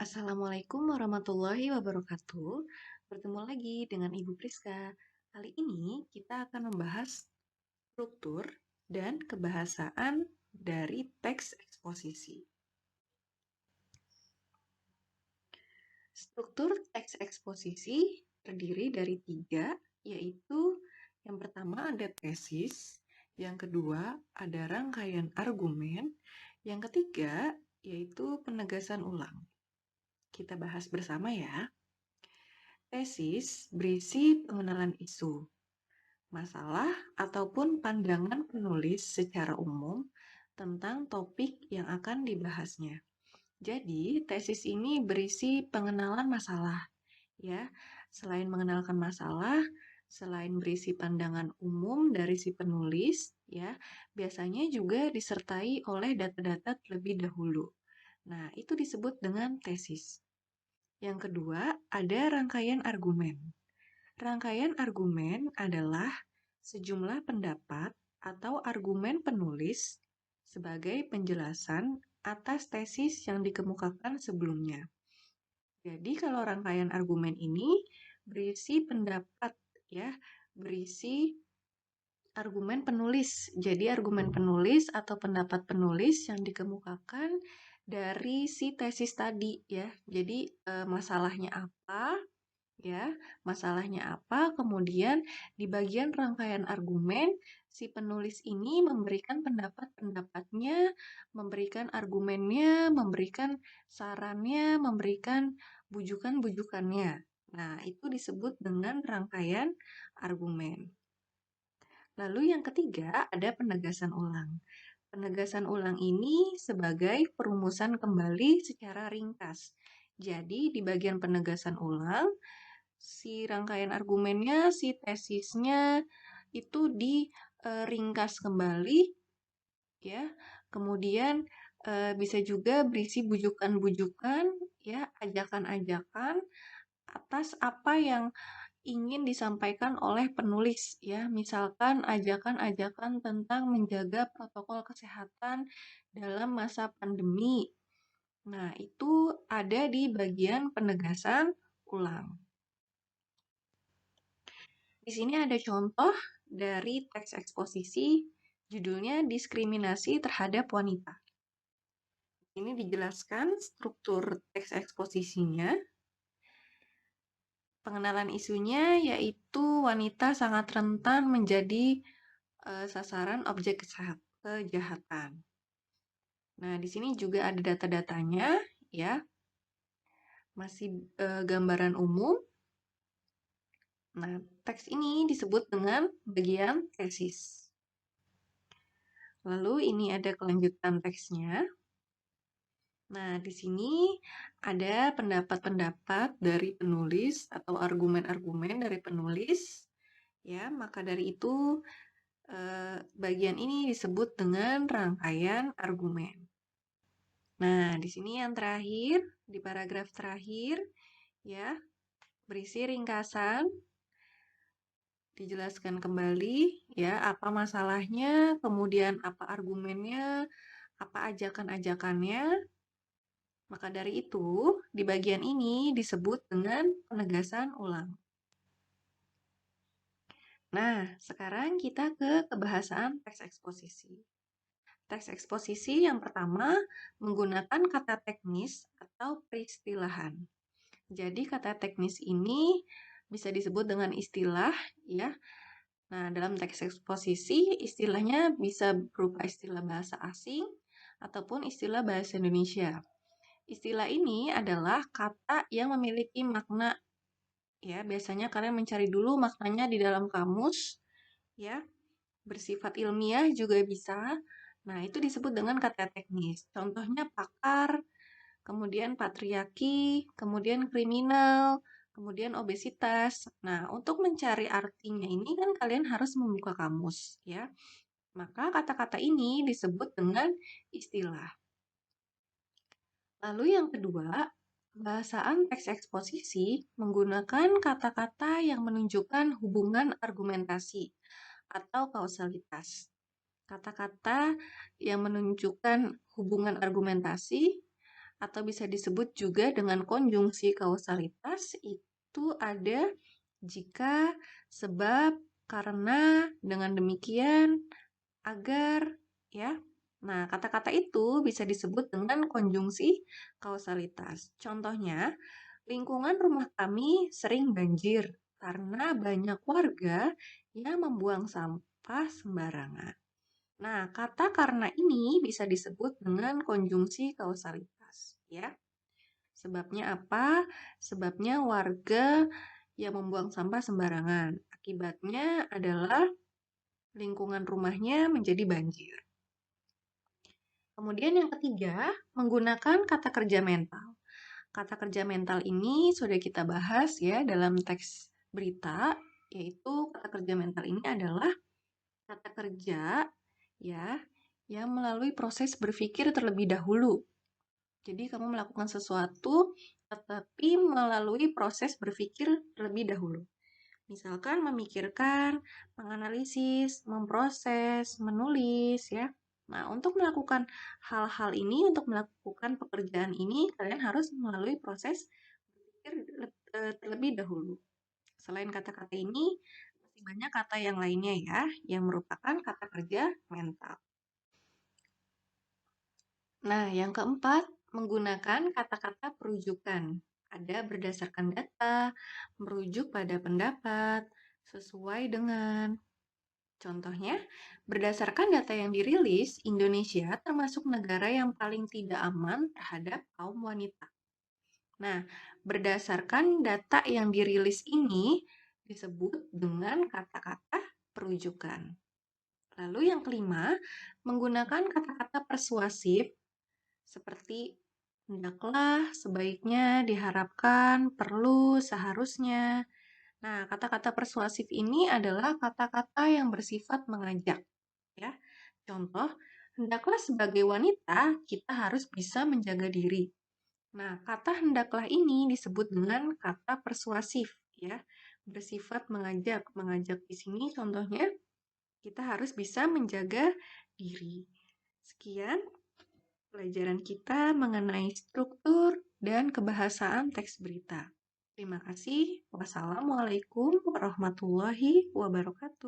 Assalamualaikum warahmatullahi wabarakatuh. Bertemu lagi dengan Ibu Priska. Kali ini kita akan membahas struktur dan kebahasaan dari teks eksposisi. Struktur teks eksposisi terdiri dari 3, yaitu yang pertama ada tesis, yang kedua ada rangkaian argumen, yang ketiga yaitu penegasan ulang. Kita bahas bersama ya. Tesis berisi pengenalan isu, masalah ataupun pandangan penulis secara umum tentang topik yang akan dibahasnya. Jadi, tesis ini berisi pengenalan masalah, ya. Selain mengenalkan masalah, selain berisi pandangan umum dari si penulis, ya, biasanya juga disertai oleh data-data terlebih dahulu. Nah, itu disebut dengan tesis. Yang kedua, ada rangkaian argumen. Rangkaian argumen adalah sejumlah pendapat atau argumen penulis sebagai penjelasan atas tesis yang dikemukakan sebelumnya. Jadi kalau rangkaian argumen ini berisi pendapat ya, berisi argumen penulis. Jadi argumen penulis atau pendapat penulis yang dikemukakan dari si tesis tadi ya. Jadi masalahnya apa? Ya, masalahnya apa? Kemudian di bagian rangkaian argumen, si penulis ini memberikan pendapat-pendapatnya, memberikan argumennya, memberikan sarannya, memberikan bujukan-bujukannya. Nah, itu disebut dengan rangkaian argumen. Lalu yang ketiga ada penegasan ulang. Penegasan ulang ini sebagai perumusan kembali secara ringkas. Jadi di bagian penegasan ulang, si rangkaian argumennya, si tesisnya itu diringkas kembali, ya. Kemudian bisa juga berisi bujukan-bujukan, ya, ajakan-ajakan atas apa yang ingin disampaikan oleh penulis, ya. Misalkan ajakan-ajakan tentang menjaga protokol kesehatan dalam masa pandemi. Nah, itu ada di bagian penegasan ulang. Di sini ada contoh dari teks eksposisi, judulnya Diskriminasi Terhadap Wanita. Ini dijelaskan struktur teks eksposisinya. Pengenalan isunya yaitu wanita sangat rentan menjadi sasaran objek kejahatan. Nah, di sini juga ada data-datanya, ya. Masih gambaran umum. Nah, teks ini disebut dengan bagian tesis. Lalu ini ada kelanjutan teksnya. Nah, di sini ada pendapat-pendapat dari penulis atau argumen-argumen dari penulis. Ya, maka dari itu bagian ini disebut dengan rangkaian argumen. Nah, di sini yang terakhir, di paragraf terakhir, ya, berisi ringkasan. Dijelaskan kembali ya apa masalahnya, kemudian apa argumennya, apa ajakan-ajakannya. Maka dari itu, di bagian ini disebut dengan penegasan ulang. Nah, sekarang kita ke kebahasaan teks eksposisi. Teks eksposisi yang pertama menggunakan kata teknis atau peristilahan. Jadi kata teknis ini bisa disebut dengan istilah ya. Nah, dalam teks eksposisi istilahnya bisa berupa istilah bahasa asing ataupun istilah bahasa Indonesia. Istilah ini adalah kata yang memiliki makna ya. Biasanya kalian mencari dulu maknanya di dalam kamus ya. Bersifat ilmiah juga bisa. Nah, itu disebut dengan kata teknis. Contohnya pakar, kemudian patriarki, kemudian kriminal, kemudian obesitas. Nah, untuk mencari artinya ini kan kalian harus membuka kamus, ya. Maka kata-kata ini disebut dengan istilah. Lalu yang kedua, bahasaan teks eksposisi menggunakan kata-kata yang menunjukkan hubungan argumentasi atau kausalitas. Kata-kata yang menunjukkan hubungan argumentasi atau bisa disebut juga dengan konjungsi kausalitas, itu ada jika, sebab, karena, dengan demikian, agar, ya. Nah, kata-kata itu bisa disebut dengan konjungsi kausalitas. Contohnya, lingkungan rumah kami sering banjir karena banyak warga yang membuang sampah sembarangan. Nah, kata karena ini bisa disebut dengan konjungsi kausalitas, ya. Sebabnya apa? Sebabnya warga yang membuang sampah sembarangan. Akibatnya adalah lingkungan rumahnya menjadi banjir. Kemudian yang ketiga, menggunakan kata kerja mental. Kata kerja mental ini sudah kita bahas ya dalam teks berita, yaitu kata kerja mental ini adalah kata kerja ya yang melalui proses berpikir terlebih dahulu. Jadi kamu melakukan sesuatu tetapi melalui proses berpikir terlebih dahulu. Misalkan memikirkan, menganalisis, memproses, menulis ya. Nah, untuk melakukan hal-hal ini, untuk melakukan pekerjaan ini, kalian harus melalui proses berpikir terlebih dahulu. Selain kata-kata ini, masih banyak kata yang lainnya ya, yang merupakan kata kerja mental. Nah, yang keempat, menggunakan kata-kata perujukan. Ada berdasarkan data, merujuk pada pendapat, sesuai dengan. Contohnya, berdasarkan data yang dirilis, Indonesia termasuk negara yang paling tidak aman terhadap kaum wanita. Nah, berdasarkan data yang dirilis ini disebut dengan kata-kata perujukan. Lalu yang kelima, menggunakan kata-kata persuasif seperti hendaklah, sebaiknya, diharapkan, perlu, seharusnya. Nah, kata-kata persuasif ini adalah kata-kata yang bersifat mengajak, ya. Contoh, hendaklah sebagai wanita kita harus bisa menjaga diri. Nah, kata hendaklah ini disebut dengan kata persuasif, ya. Bersifat mengajak. Mengajak di sini contohnya kita harus bisa menjaga diri. Sekian pelajaran kita mengenai struktur dan kebahasaan teks berita. Terima kasih. Wassalamualaikum warahmatullahi wabarakatuh.